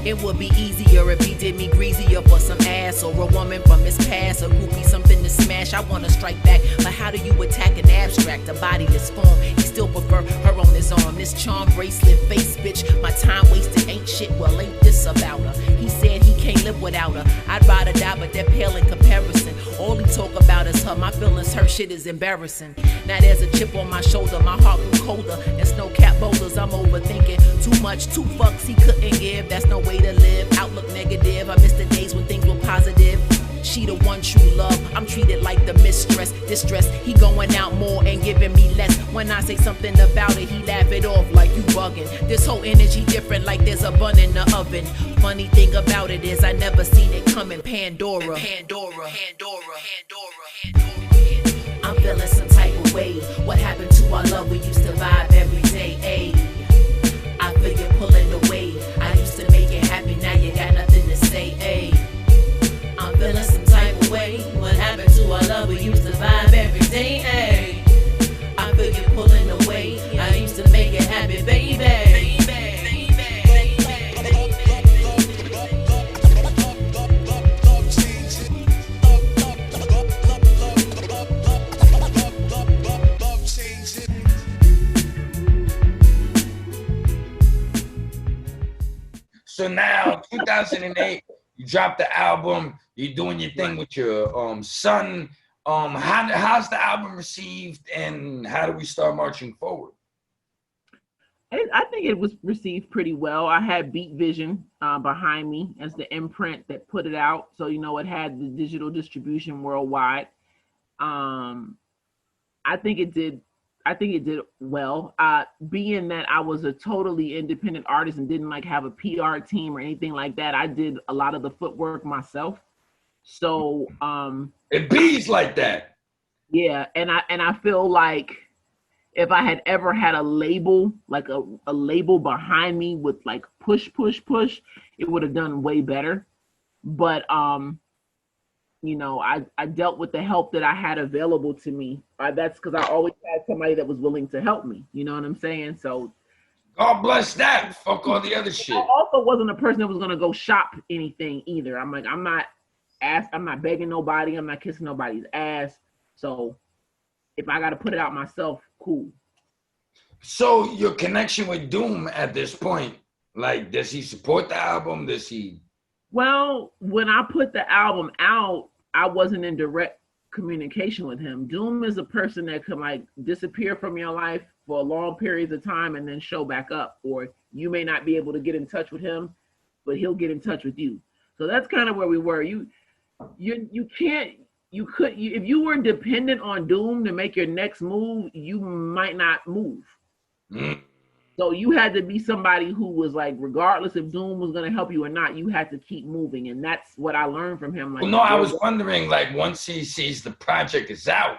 It would be easier if he did me greasier for some ass or a woman from his past, a groupie, something to smash. I wanna strike back, but how do you attack an abstract, a bodiless form? He still prefer her on his arm. This charm bracelet face bitch, my time wasted ain't shit. Well, ain't this about her? He said he can't live without her. I'd rather die, but they're pale in comparison. All he talk about is her. My feelings hurt, shit is embarrassing. Now there's a chip on my shoulder, my heart grew colder. And snow cap boulders, I'm overthinking too much, two fucks he couldn't give. That's no way to live. Outlook negative. I miss the days when things were positive. She the one true love. I'm treated like the mistress. Distress. He going out more and giving me less. When I say something about it, he laugh it off like you bugging. This whole energy different, like there's a bun in the oven. Funny thing about it is I never seen it coming. Pandora. I'm feeling some type of way. What happened to our love? We used to vibe every day. Ayy. I feel you pulling away. I used to make it happy. Now you got nothing to say. Ayy. I'm feeling some type of way. What happened to our love? We used to vibe every day. Ayy. I feel you pulling away. I used to make it happy, baby. So now, 2008, you dropped the album. You're doing your thing with your son. How's the album received, and how do we start marching forward? I think it was received pretty well. I had Beat Vision behind me as the imprint that put it out, so it had the digital distribution worldwide. I think it did well. Being that I was a totally independent artist and didn't have a PR team or anything like that, I did a lot of the footwork myself. So it bees like that. Yeah, and I feel like if I had ever had a label, like a label behind me with push, it would have done way better. But I dealt with the help that I had available to me. That's because I always had somebody that was willing to help me. You know what I'm saying? So God bless that. Fuck all the other shit. I also wasn't a person that was gonna go shop anything either. I'm not begging nobody. I'm not kissing nobody's ass. So if I got to put it out myself, cool. So your connection with Doom at this point, does he support the album? Does he? Well, when I put the album out, I wasn't in direct communication with him. Doom is a person that can disappear from your life for long periods of time and then show back up, or you may not be able to get in touch with him, but he'll get in touch with you. So that's kind of where we were. If you were dependent on Doom to make your next move, you might not move. So you had to be somebody who was regardless if Doom was going to help you or not, you had to keep moving. And that's what I learned from him. I was wondering, once he sees the project is out,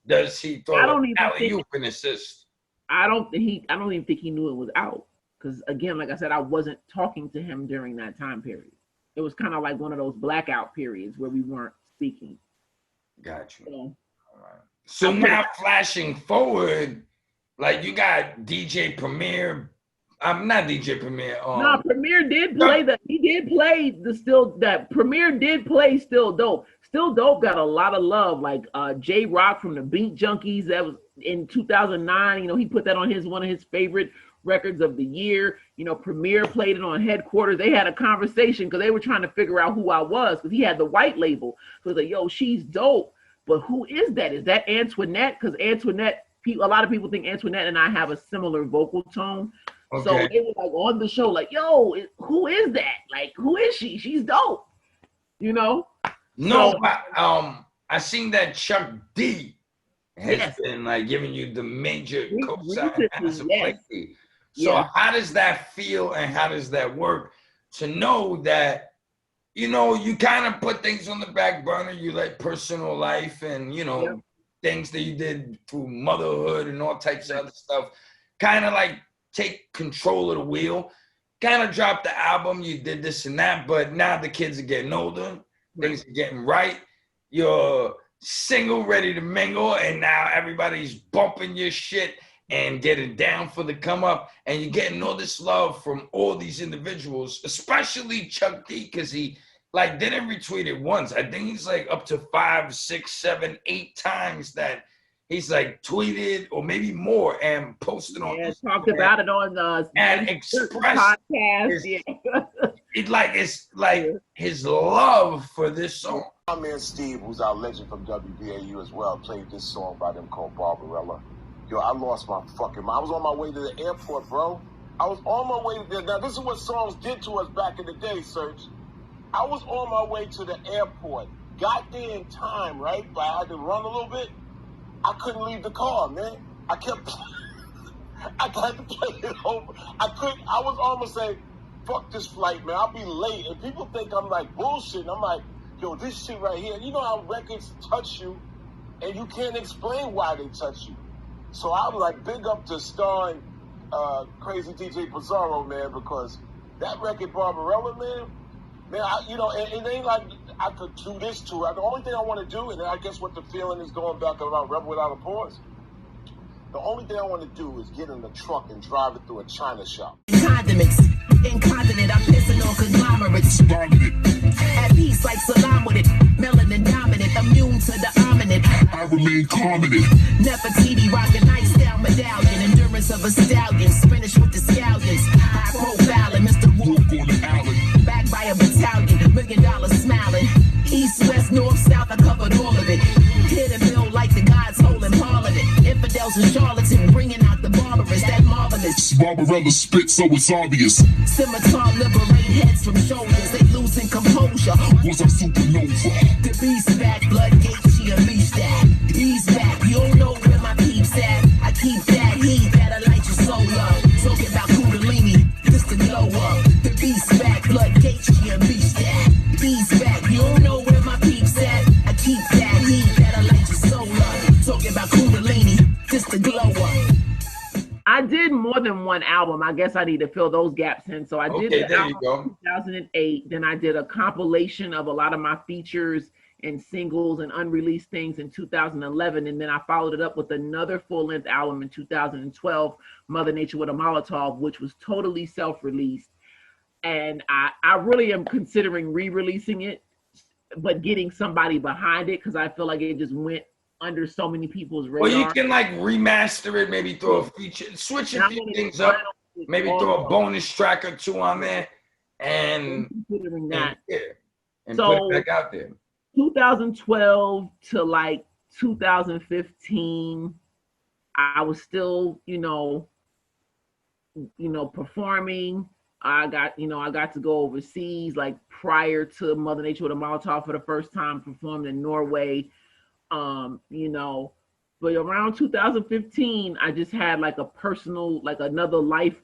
does he throw an alley-oop and assist? I don't even think he knew it was out. Because again, like I said, I wasn't talking to him during that time period. It was kind of like one of those blackout periods where we weren't speaking. Gotcha. All right. So now flashing forward, you got DJ Premier. I'm not DJ Premier. No, Premier did play that. He did play Premier did play Still Dope. Still Dope got a lot of love. J Rock from the Beat Junkies, that was in 2009. He put that on one of his favorite records of the year. Premier played it on Headquarters. They had a conversation because they were trying to figure out who I was, because he had the white label. So it's yo, she's dope, but who is that? Is that Antoinette? Because Antoinette, a lot of people think Antoinette and I have a similar vocal tone. Okay. So they were on the show yo, who is that? Who is she? She's dope. No, I seen that Chuck D has been giving you the major cosign as a play. So how does that feel, and how does that work to know that, you kind of put things on the back burner, you personal life and, things that you did through motherhood and all types of other stuff, kind of take control of the wheel, kind of drop the album, you did this and that, but now the kids are getting older, things are getting right, you're single, ready to mingle, and now everybody's bumping your shit. and getting down for the come up, and you're getting all this love from all these individuals, especially Chuck D, because he like didn't retweet it once. I think he's like up to 5, 6, 7, 8 times that he's like tweeted or maybe more and posted on Instagram, talked about it on the and expressed podcast. It's like his love for this song. My man Steve, who's our legend from WBAU as well, played this song by them called Barbarella. Yo, I lost my fucking mind. I was on my way to the airport, bro. I was on my way to there. Now, this is what songs did to us back in the day, Serge. I was on my way to the airport. Got there in time, right? But I had to run a little bit. I couldn't leave the car, man. I kept I had to play it over. I was almost saying, fuck this flight, man. I'll be late. And people think I'm like bullshit. I'm like, yo, this shit right here. You know how records touch you and you can't explain why they touch you. So I'm like, big up to Stahhr and Crazy DJ Pizarro, man, because that record Barbarella, man, it ain't like I could do this to it. The only thing I want to do, and I guess what the feeling is going back around Rebel Without a Pause, the only thing I want to do is get in the truck and drive it through a China shop. Condiments, incontinent, I'm pissing on conglomerates. At peace like salam with it, melanin dominant, immune to the ominous. I remain confident. Nefertiti rockin' nice style medallion, endurance of a stallion, Spanish with the scallions. High profile and Mr. Wolf on the alley. Backed by a battalion, $1 million smiling. East, west, north, south, I covered all of it. Hit and build like the gods holding parliament. Infidels and charlatans bringing out the barbarous, that marvelous. Barbarella spit so it's obvious. Scimitar liberate heads from shoulders, they losing composure. Was I supernova? The beast back, blood gate, she unleashed that. He's back, you don't know where my peeps at. I keep that heat that'll light your soul up. Talking about Kundalini, just to glow up. The beast back, blood gate, she unleashed that. He's back, you don't know where my peeps at. I keep that heat that'll light your soul up. Talking about Kundalini, just to glow up. I did more than one album. I guess I need to fill those gaps in. So I did the album in 2008. Then I did a compilation of a lot of my features and singles and unreleased things in 2011. And then I followed it up with another full-length album in 2012, Mother Nature with a Molotov, which was totally self-released. And I really am considering re-releasing it, but getting somebody behind it because I feel like it just went under so many people's radar. Well, you can like remaster it, maybe throw a feature, switch a few things up, maybe throw a bonus track or 2 on there, and considering that, and put it back out there. 2012 to like 2015, I was still, performing. I got to go overseas, like prior to Mother Nature with a Molotov for the first time, performed in Norway. But around 2015, I just had like a personal, like another life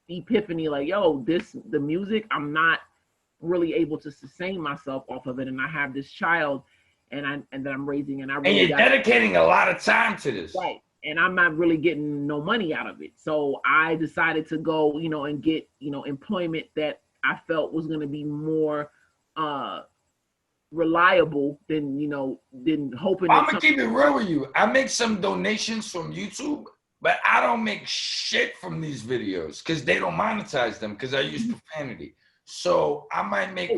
epiphany, like, the music, I'm not really able to sustain myself off of it. And I have this child and that I'm raising, and you're dedicating a lot of time to this. Right. And I'm not really getting no money out of it. So I decided to go, and get, employment that I felt was going to be more, reliable than hoping. I'm gonna keep it real with you. I make some donations from YouTube, but I don't make shit from these videos because they don't monetize them because I use profanity. So I might make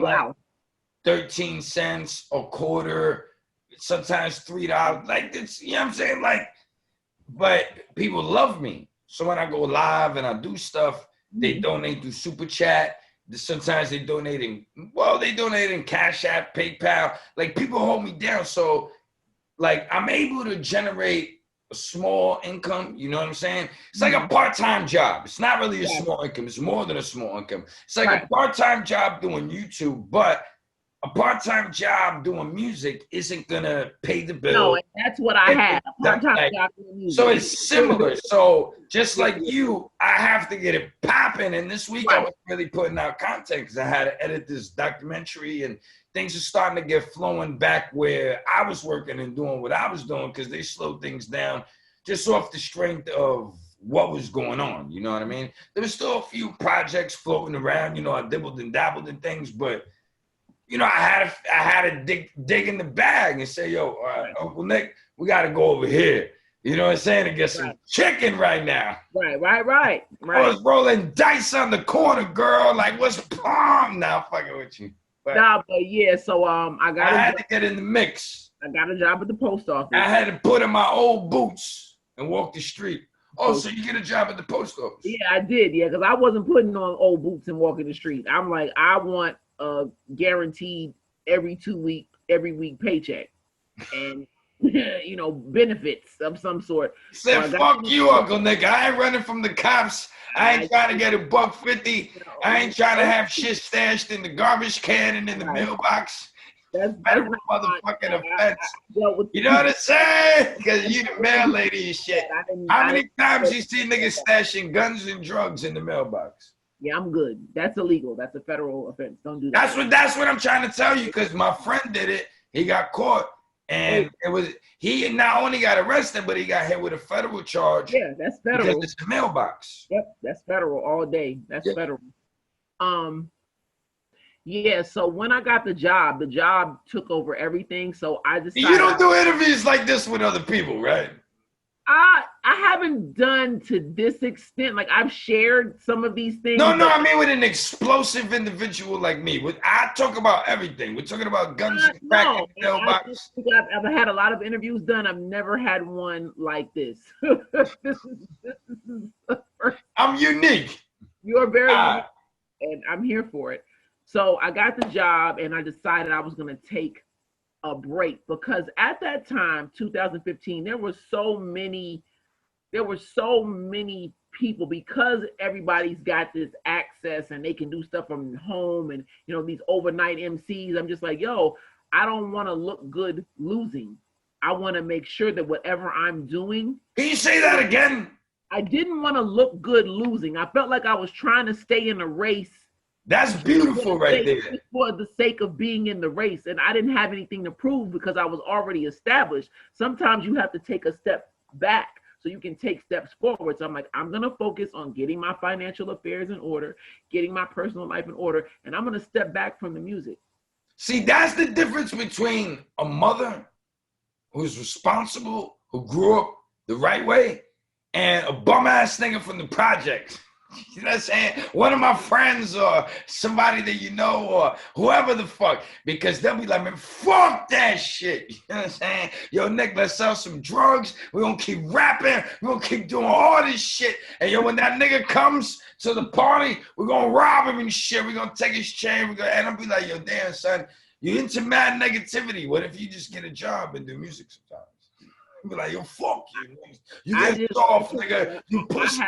13 cents, a quarter, sometimes $3. Like this, you know what I'm saying? Like, but people love me. So when I go live and I do stuff, they donate through Super Chat. Sometimes they donate in Cash App, PayPal. Like, people hold me down. So, like, I'm able to generate a small income. You know what I'm saying? It's like a part-time job. It's not really a small income. It's more than a small income. It's like a part-time job doing YouTube, but a part-time job doing music isn't gonna pay the bill. No, and that's what I have. Part-time job doing music. So it's similar. So just like you, I have to get it popping. And this week I was really putting out content because I had to edit this documentary, and things are starting to get flowing back where I was working and doing what I was doing because they slowed things down just off the strength of what was going on. You know what I mean? There was still a few projects floating around. I dibbled and dabbled in things, but I had to dig in the bag and say, Uncle Nick, we got to go over here. You know what I'm saying? To get some chicken right now. Right. I was rolling dice on the corner, girl. Like, what's palm? Now fucking with you. But so I had to get in the mix. I got a job at the post office. I had to put in my old boots and walk the street. Oh, so you get a job at the post office? Yeah, I did. Yeah, because I wasn't putting on old boots and walking the street. I'm like, I want a guaranteed every week paycheck, and benefits of some sort. Said, so fuck you, Uncle Nick. I ain't running from the cops. I ain't trying to get $1.50. I ain't trying to have shit stashed in the garbage can and in the mailbox. That's motherfucking offense. You know what I'm saying? Because you the mail lady and shit. How many times you see niggas stashing guns and drugs in the mailbox? Yeah, I'm good. That's illegal. That's a federal offense. Don't do that. That's what I'm trying to tell you, because my friend did it. He got caught. And he not only got arrested, but he got hit with a federal charge. Yeah, that's federal. Because it's a mailbox. Yep, that's federal all day. That's federal. Yeah, so when I got the job took over everything. So I decided. You don't do interviews like this with other people, right? I haven't done to this extent. Like, I've shared some of these things. No, I mean with an explosive individual like me. I talk about everything. We're talking about guns and crack in the mailbox. I've had a lot of interviews done. I've never had one like this. This is I'm unique. You're very unique, and I'm here for it. So I got the job, and I decided I was going to take a break, because at that time, 2015, there were so many people, because everybody's got this access and they can do stuff from home, and these overnight MCs. I'm just like, yo, I don't want to look good losing. I want to make sure that whatever I'm doing. Can you say that again? I didn't want to look good losing. I felt like I was trying to stay in a race. That's beautiful right there. For the sake of being in the race. And I didn't have anything to prove because I was already established. Sometimes you have to take a step back so you can take steps forward. So I'm like, I'm going to focus on getting my financial affairs in order, getting my personal life in order, and I'm going to step back from the music. See, that's the difference between a mother who's responsible, who grew up the right way, and a bum-ass nigga from the projects. You know what I'm saying? One of my friends or somebody that you know or whoever the fuck, because they'll be like, man, fuck that shit. You know what I'm saying? Yo, Nick, let's sell some drugs. We're going to keep rapping. We're going to keep doing all this shit. And yo, when that nigga comes to the party, we're going to rob him and shit. We're going to take his chain. And I'll be like, yo, damn, son, you into mad negativity. What if you just get a job and do music sometimes? I'll be like, yo, fuck you. You get soft, nigga. You pussy.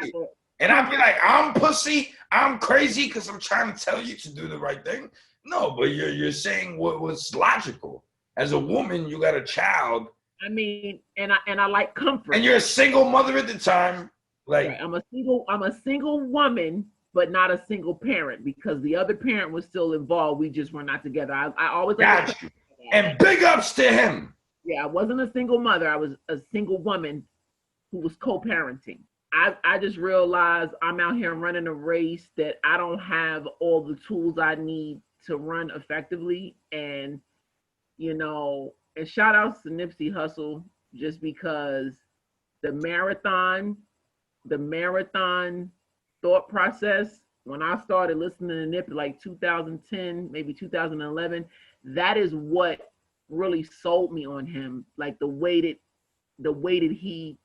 And I'd be like, I'm pussy, I'm crazy because I'm trying to tell you to do the right thing. No, but you're saying what was logical. As a woman, you got a child. I mean, and I like comfort. And you're a single mother at the time. Like, right. I'm a single woman, but not a single parent, because the other parent was still involved. We just were not together. I always got you. And big ups to him. Yeah, I wasn't a single mother. I was a single woman who was co-parenting. I just realized I'm out here running a race that I don't have all the tools I need to run effectively. And, and shout outs to Nipsey Hussle, just because the marathon thought process, when I started listening to Nip like 2010, maybe 2011, that is what really sold me on him. Like the way that he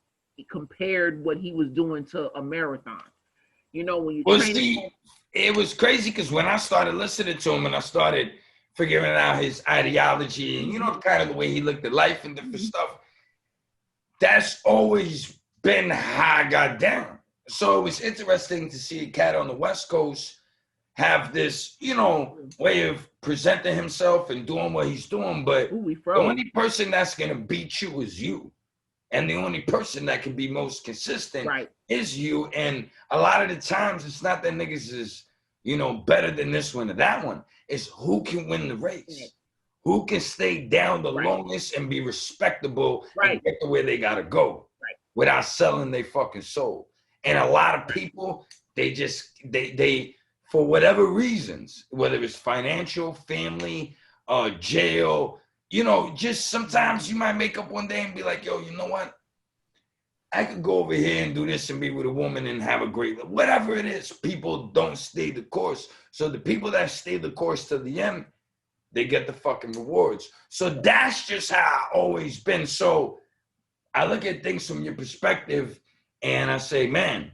compared what he was doing to a marathon. When you it was crazy because when I started listening to him and I started figuring out his ideology and kind of the way he looked at life and different stuff, that's always been how I got down. So it was interesting to see a cat on the West Coast have this, way of presenting himself and doing what he's doing, but the only person that's gonna beat you is you. And the only person that can be most consistent is you. And a lot of the times, it's not that niggas is, better than this one or that one. It's who can win the race. Who can stay down the longest and be respectable and get to where they got to go without selling their fucking soul. And a lot of people, they for whatever reasons, whether it's financial, family, jail, just sometimes you might make up one day and be like, yo, you know what? I could go over here and do this and be with a woman and have a great, whatever it is. People don't stay the course. So the people that stay the course to the end, they get the fucking rewards. So that's just how I've always been. So I look at things from your perspective and I say, man,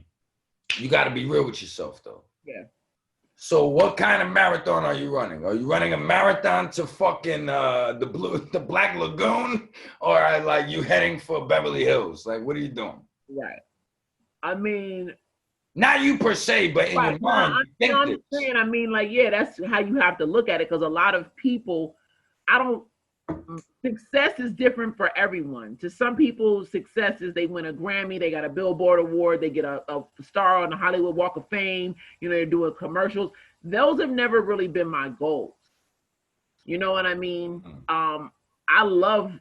you got to be real with yourself though. Yeah. So what kind of marathon are you running? Are you running a marathon to fucking the Black Lagoon, or are like you heading for Beverly Hills? Like, what are you doing? Right. I mean, not you per se, but in your mind, I'm saying, I mean, like, yeah, that's how you have to look at it, because a lot of people, success is different for everyone. To some people, success is they win a Grammy, they got a Billboard award, they get a star on the Hollywood Walk of Fame, you know, they're doing commercials. Those have never really been my goals. You know what I mean? I love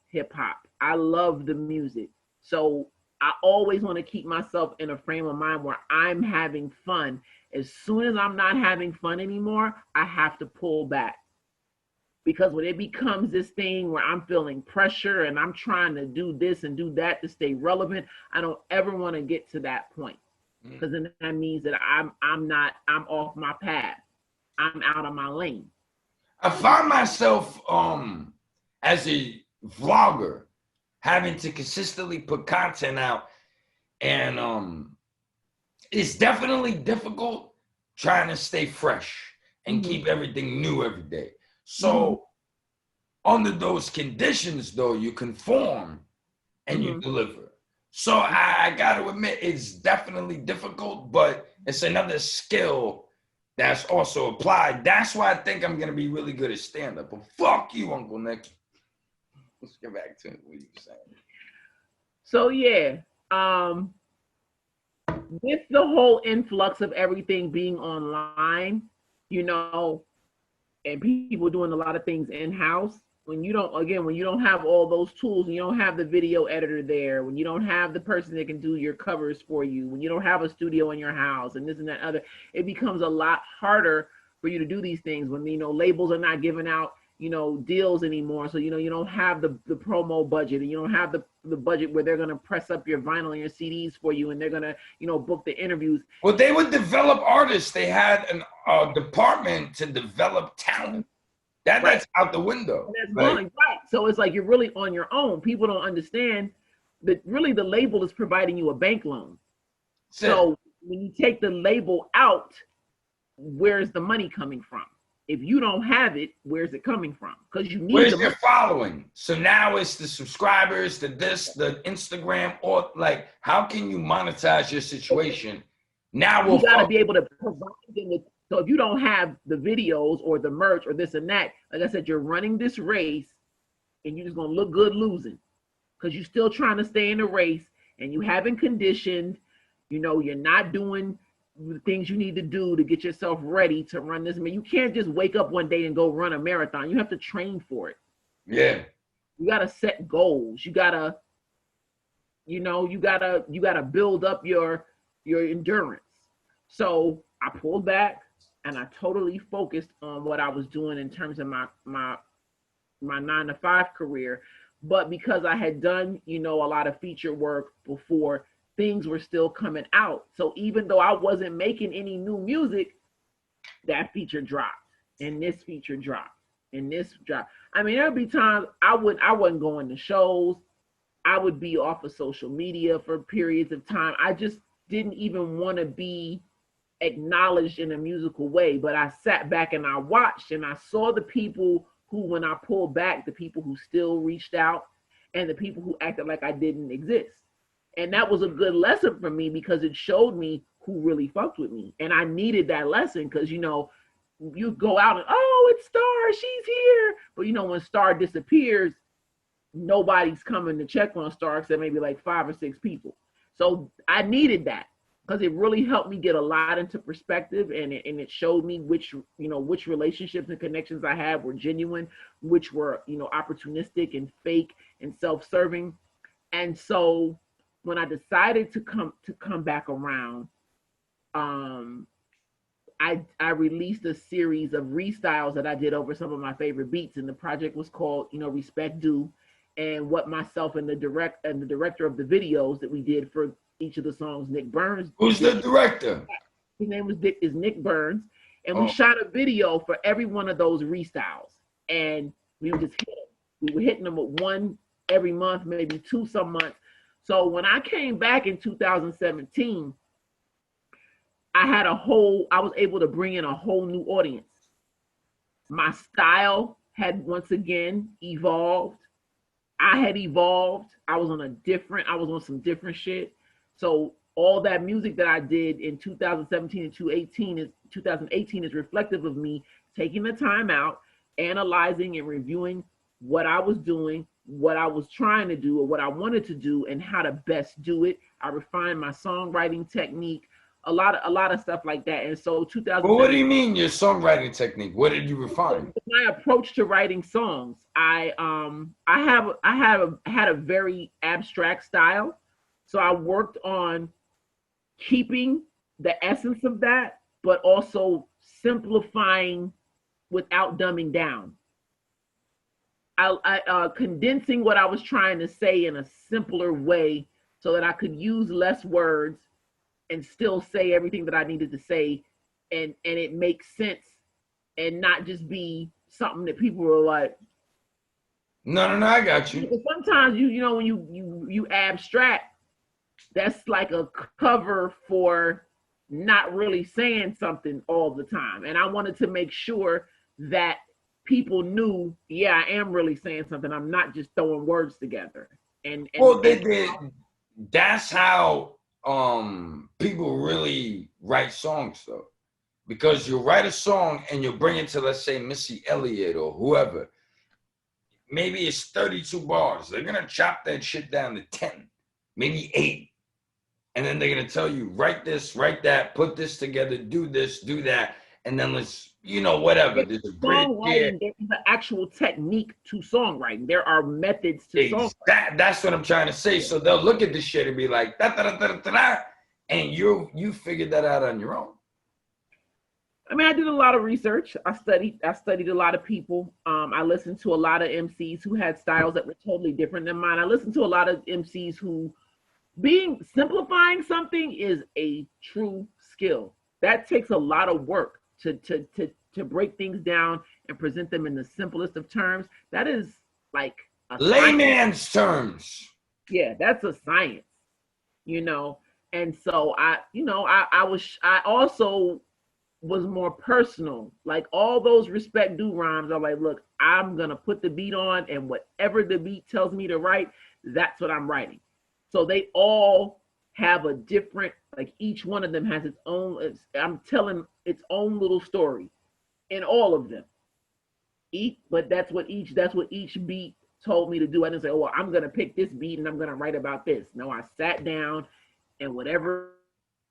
hip hop. I love the music. So I always want to keep myself in a frame of mind where I'm having fun. As soon as I'm not having fun anymore, I have to pull back. Because when it becomes this thing where I'm feeling pressure and I'm trying to do this and do that to stay relevant, I don't ever want to get to that point. Because then that means that I'm off my path. I'm out of my lane. I find myself as a vlogger having to consistently put content out, and it's definitely difficult trying to stay fresh and keep everything new every day. So under those conditions, though, you conform and you deliver. So I got to admit, it's definitely difficult, but it's another skill that's also applied. That's why I think I'm going to be really good at stand-up. But fuck you, Uncle Nick. Let's get back to what you were saying. So, yeah, with the whole influx of everything being online, you know, and people doing a lot of things in-house, when you don't have all those tools, and you don't have the video editor there, when you don't have the person that can do your covers for you, when you don't have a studio in your house and this and that other, it becomes a lot harder for you to do these things when, you know, labels are not giving out, you know, deals anymore. So, you know, you don't have the promo budget, and you don't have the budget where they're going to press up your vinyl and your CDs for you, and they're going to, you know, book the interviews. Well, they would develop artists. They had a department to develop talent. That's out the window. And that's right. So it's like you're really on your own. People don't understand that really the label is providing you a bank loan. So when you take the label out, where's the money coming from? If you don't have it, where's it coming from? Because you need. Where's your following? So now it's the subscribers, the Instagram, or like, how can you monetize your situation? Now you got to be able to provide them with. So if you don't have the videos or the merch or this and that, like I said, you're running this race and you're just going to look good losing, because you're still trying to stay in the race and you haven't conditioned, you know, you're not doing the things you need to do to get yourself ready to run this. I mean, you can't just wake up one day and go run a marathon. You have to train for it. Yeah. You got to set goals. You got to, you know, you got to build up your endurance. So I pulled back. And I totally focused on what I was doing in terms of my 9-to-5 career. But because I had done, you know, a lot of feature work before, things were still coming out. So even though I wasn't making any new music, that feature dropped, and this feature dropped, and this dropped. I mean, there'd be times I wasn't going to shows. I would be off of social media for periods of time. I just didn't even want to be acknowledged in a musical way, but I sat back and I watched and I saw the people who, when I pulled back, the people who still reached out and the people who acted like I didn't exist. And that was a good lesson for me, because it showed me who really fucked with me. And I needed that lesson, because, you know, you go out and, oh, it's Stahhr, she's here. But, you know, when Stahhr disappears, nobody's coming to check on Stahhr except maybe like 5 or 6 people. So I needed that, because it really helped me get a lot into perspective, and it showed me which relationships and connections I had were genuine, which were, you know, opportunistic and fake and self-serving. And so when I decided to come back around, I released a series of restyles that I did over some of my favorite beats, and the project was called, you know, Respect Due. and what myself and the director of the videos that we did for each of the songs, Nick Burns. Who's the director? His name is Nick Burns, and we shot a video for every one of those restyles, and we would just hit them. We were hitting them with one every month, maybe two some months. So when I came back in 2017, I was able to bring in a whole new audience. My style had once again evolved. I had evolved. I was on some different shit. So all that music that I did in 2017 and 2018 is reflective of me taking the time out, analyzing and reviewing what I was doing, what I was trying to do, or what I wanted to do, and how to best do it. I refined my songwriting technique, a lot of stuff like that. And so 2017. Well, what do you mean your songwriting technique? What did you refine? My approach to writing songs. I had a very abstract style, so I worked on keeping the essence of that, but also simplifying without dumbing down. I condensing what I was trying to say in a simpler way so that I could use less words and still say everything that I needed to say, and it makes sense and not just be something that people were like, no, I got you. Sometimes you know when you abstract, that's like a cover for not really saying something all the time. And I wanted to make sure that people knew, yeah, I am really saying something. I'm not just throwing words together. That's how people really write songs, though, because you write a song and you bring it to, let's say, Missy Elliott or whoever. Maybe it's 32 bars. They're gonna chop that shit down to 10, maybe 8, and then they're gonna tell you, write this, write that, put this together, do this, do that, and then let's, whatever. There's a bridge here. There's an actual technique to songwriting. There are methods to songwriting. That's what I'm trying to say. So they'll look at this shit and be like, da, da, da, da, da, da, and you figured that out on your own. I mean, I did a lot of research. I studied a lot of people. I listened to a lot of MCs who had styles that were totally different than mine. I listened to a lot of MCs who simplifying something is a true skill. That takes a lot of work to break things down and present them in the simplest of terms. That is like a layman's terms. Yeah, that's a science, And so I also was more personal. Like all those respect due rhymes, I'm like, look, I'm gonna put the beat on, and whatever the beat tells me to write, that's what I'm writing. So they all have a different, like each one of them has its own, I'm telling its own little story in all of them. But that's what each beat told me to do. I didn't say, oh, well, I'm gonna pick this beat and I'm gonna write about this. No, I sat down and whatever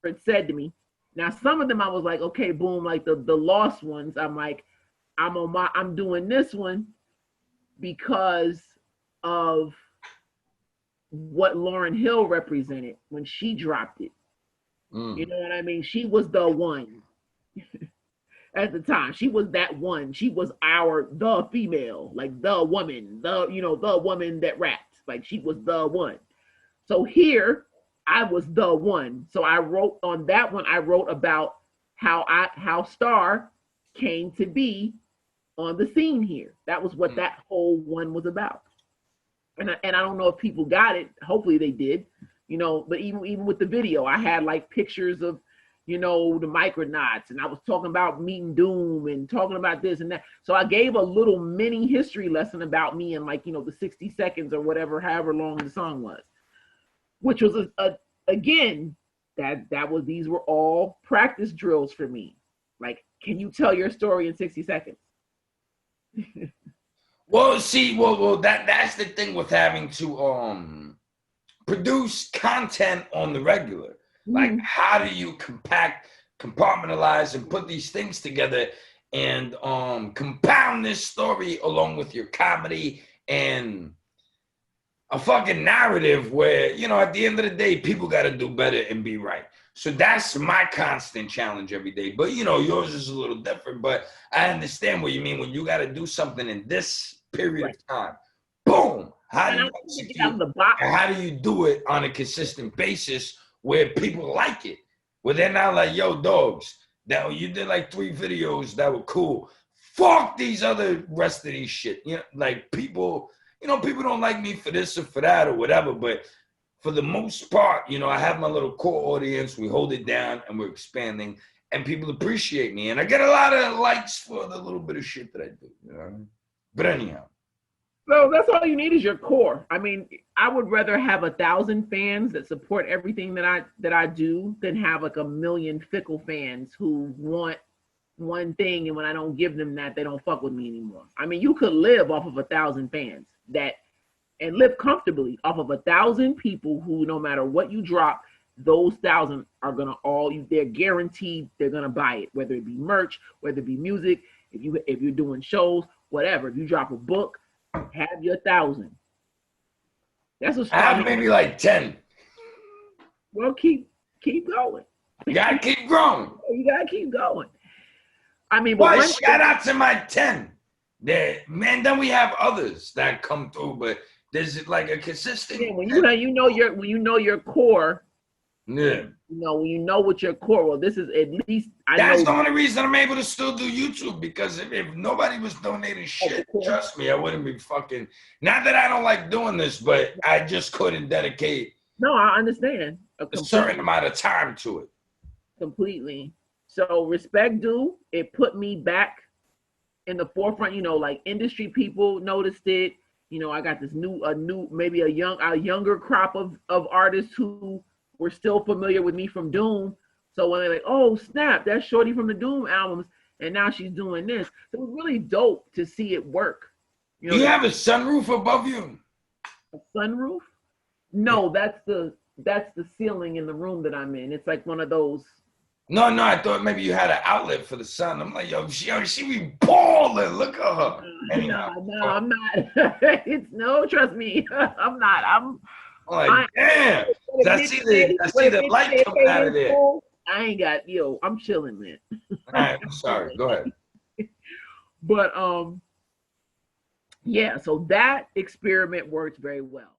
it said to me. Now, some of them I was like, okay, boom, like the lost ones, I'm like, I'm doing this one because of what Lauryn Hill represented when she dropped it. You know what I mean? She was the one at the time. She was that one. She was the female, like the woman, the woman that rapped. Like she was the one. So here, I was the one. So I wrote on that one, I wrote about how Stahhr came to be on the scene here. That was what that whole one was about. And I don't know if people got it. Hopefully they did, but even with the video, I had like pictures of, the Micronauts, and I was talking about Meeting Doom and talking about this and that. So I gave a little mini history lesson about me in like, the 60 seconds or whatever, however long the song was. Which was again, these were all practice drills for me. Like, can you tell your story in 60 seconds? Well, see, that's the thing with having to produce content on the regular. Like, how do you compartmentalize and put these things together and compound this story along with your comedy and a fucking narrative where, at the end of the day, people got to do better and be right. So that's my constant challenge every day. But, yours is a little different. But I understand what you mean when you got to do something in this period of time. Boom. How And do I you want to get execute, out of the box. and how do you do it on a consistent basis where people like it? Where they're not like, yo, dogs, that you did like 3 videos that were cool. Fuck these other rest of these shit. You know, like people, you know, people don't like me for this or for that or whatever, but for the most part, you know, I have my little core audience. We hold it down and we're expanding, and people appreciate me. And I get a lot of likes for the little bit of shit that I do, you know? But anyhow. So that's all you need is your core. I mean, I would rather have 1,000 fans that support everything that I do than have like 1 million fickle fans who want one thing, and when I don't give them that, they don't fuck with me anymore. I mean, you could live off of 1,000 fans and live comfortably off of 1,000 people who, no matter what you drop, those 1,000 are gonna they're guaranteed they're gonna buy it, whether it be merch, whether it be music, if you're doing shows, whatever. If you drop a book, have your 1,000. That's a I have maybe like 10. Well, keep going. You gotta keep growing. You gotta keep going. I mean, but shout out to my 10. Man, then we have others that come through, but there's like a consistent. Yeah, when you know your core. Yeah. You know, when you know what your core. Well, this is at least. That's the only reason I'm able to still do YouTube, because if nobody was donating shit, trust me, I wouldn't be fucking. Not that I don't like doing this, but I just couldn't dedicate. No, I understand a certain amount of time to it. Completely. So respect due. It put me back in the forefront. You know, like industry people noticed it. You know, I got this maybe a younger crop of artists who were still familiar with me from Doom. So when they're like, oh snap, that's Shorty from the Doom albums, and now she's doing this. It was really dope to see it work. You know, do you have a sunroof above you? A sunroof? No, that's the ceiling in the room that I'm in. It's like one of those. No, I thought maybe you had an outlet for the sun. I'm like, yo, she be balling. Look at her. Anyhow. No, I'm not. Trust me, I'm not. I'm like, damn. I see the light coming out of there. I ain't got, I'm chilling, man. All right, I'm sorry. Go ahead. But yeah, so that experiment worked very well.